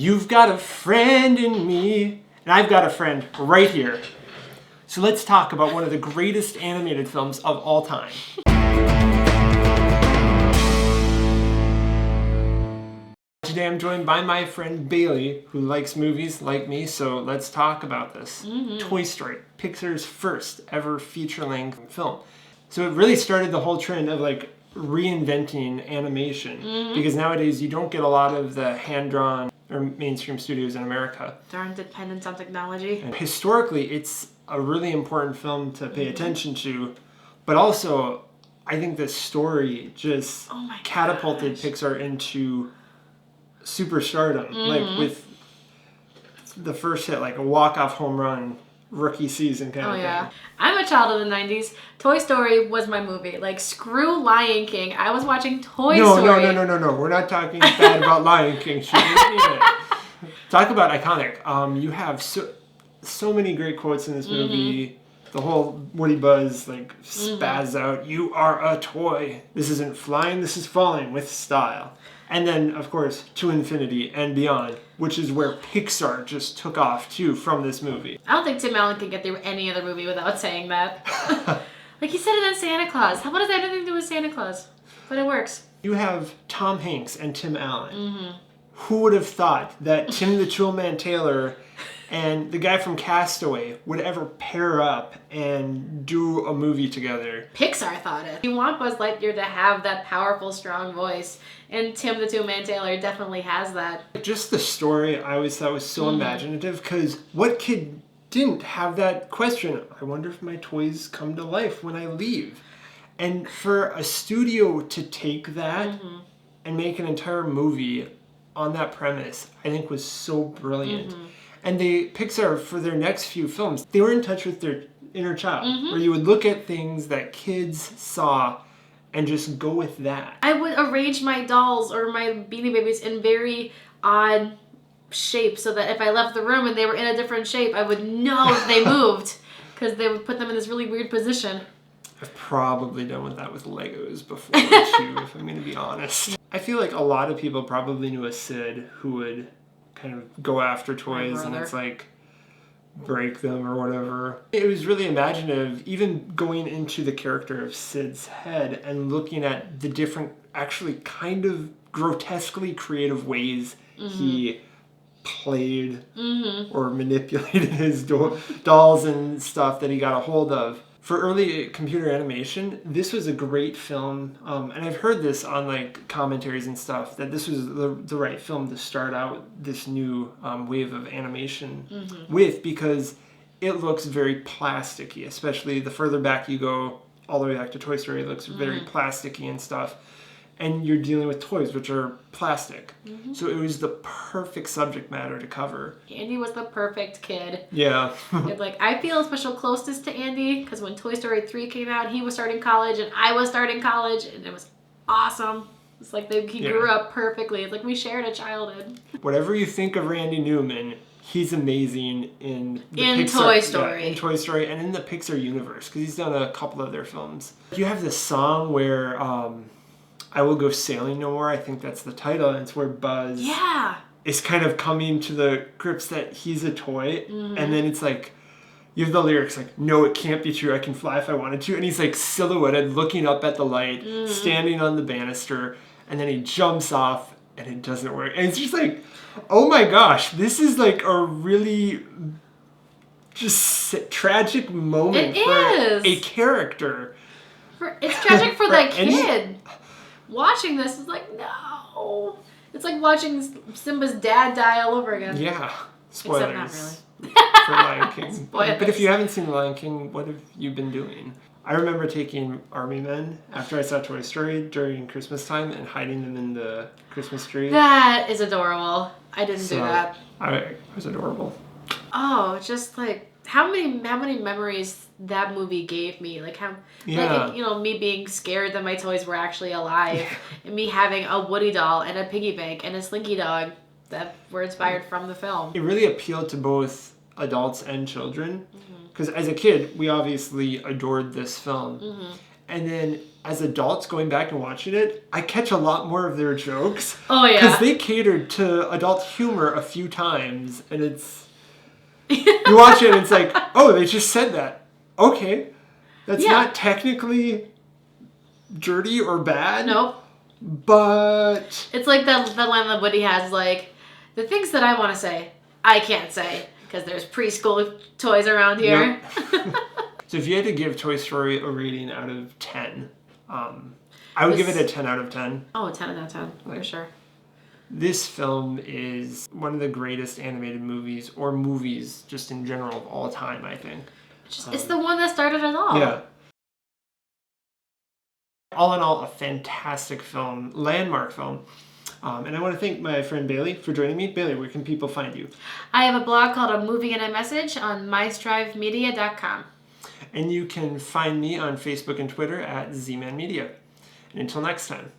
You've got a friend in me, and I've got a friend right here. So let's talk about one of the greatest animated films of all time. Today I'm joined by my friend Bayley, who likes movies like me, so let's talk about this. Toy Story, Pixar's first ever feature-length film. So it really started the whole trend of like reinventing animation, because nowadays you don't get a lot of the hand-drawn or mainstream studios in America. Darn dependence on technology. And historically, it's a really important film to pay attention to, but also I think the story just catapulted Pixar into superstardom, like with the first hit, like a walk-off home run, rookie season kind of thing. I'm a child of the 90s. Toy Story was my movie. Like, screw Lion King. I was watching Toy Story. No. We're not talking bad about Lion King. She didn't mean it. Talk about iconic. You have so many great quotes in this movie. The whole Woody Buzz, like, spaz out, "You are a toy. This isn't flying, this is falling with style." And then, of course, To Infinity and Beyond, which is where Pixar just took off, too, from this movie. I don't think Tim Allen can get through any other movie without saying that. Like, he said it in Santa Claus. How about it have anything to do with Santa Claus? But it works. You have Tom Hanks and Tim Allen. Who would have thought that Tim the Toolman Taylor and the guy from Castaway would ever pair up and do a movie together? Pixar thought it. You want Buzz Lightyear to have that powerful, strong voice, and Tim the Toolman Taylor definitely has that. Just the story I always thought was so imaginative, because what kid didn't have that question? I wonder if my toys come to life when I leave. And for a studio to take that and make an entire movie on that premise, I think was so brilliant. And Pixar, for their next few films, they were in touch with their inner child, where you would look at things that kids saw and just go with that. I would arrange my dolls or my Beanie Babies in very odd shapes so that if I left the room and they were in a different shape, I would know if they moved, because they would put them in this really weird position. I've probably done that with Legos before, too, if I'm going to be honest. I feel like a lot of people probably knew a Sid who would kind of go after toys and it's like break them or whatever. It was really imaginative, even going into the character of Sid's head and looking at the different, actually kind of grotesquely creative ways he played or manipulated his dolls and stuff that he got a hold of. For early computer animation, this was a great film, and I've heard this on like commentaries and stuff, that this was the right film to start out this new wave of animation with, because it looks very plasticky, especially the further back you go, all the way back to Toy Story, it looks very plasticky and stuff. And you're dealing with toys, which are plastic. So it was the perfect subject matter to cover. Andy was the perfect kid. Yeah. Like, I feel a special closeness to Andy, because when Toy Story 3 came out, he was starting college and I was starting college, and it was awesome. It's like he grew up perfectly. It's like we shared a childhood. Whatever you think of Randy Newman, he's amazing in Pixar, Toy Story. in Toy Story and in the Pixar universe, because he's done a couple of their films. You have this song where I Will Go Sailing No More, I think that's the title, and it's where Buzz is kind of coming to the grips that he's a toy, and then it's like, you have the lyrics like, "No, it can't be true, I can fly if I wanted to," and he's like silhouetted, looking up at the light, standing on the banister, and then he jumps off, and it doesn't work. And it's just like, oh my gosh, this is like a really just tragic moment for a character. It's tragic for that kid. Watching this is like, no. It's like watching Simba's dad die all over again. Yeah. Spoilers. Except not really. For Lion King. Spoilers. But if you haven't seen The Lion King, what have you been doing? I remember taking Army Men after I saw Toy Story during Christmas time and hiding them in the Christmas tree. That is adorable. I didn't do that. I was adorable. Oh, just like how many memories that movie gave me. Like how like, you know, me being scared that my toys were actually alive, and me having a Woody doll and a piggy bank and a Slinky dog that were inspired from the film. It really appealed to both adults and children, because as a kid we obviously adored this film, and then as adults going back and watching it, I catch a lot more of their jokes. Oh, yeah. Because they catered to adult humor a few times, and it's... You watch it and it's like, oh, they just said that. Okay. That's not technically dirty or bad. Nope. But... It's like the line that Woody has, like, the things that I want to say, I can't say, because there's preschool toys around here. Yep. So if you had to give Toy Story a rating out of 10, I would give it a 10 out of 10. Oh, 10 out of 10, for sure. This film is one of the greatest animated movies, or movies just in general of all time, I think. It's the one that started it all. Yeah. All in all, a fantastic film, landmark film. And I want to thank my friend Bayley for joining me. Bayley, where can people find you? I have a blog called A Movie and a Message on mystrivemedia.com. And you can find me on Facebook and Twitter at ZManMedia. And until next time.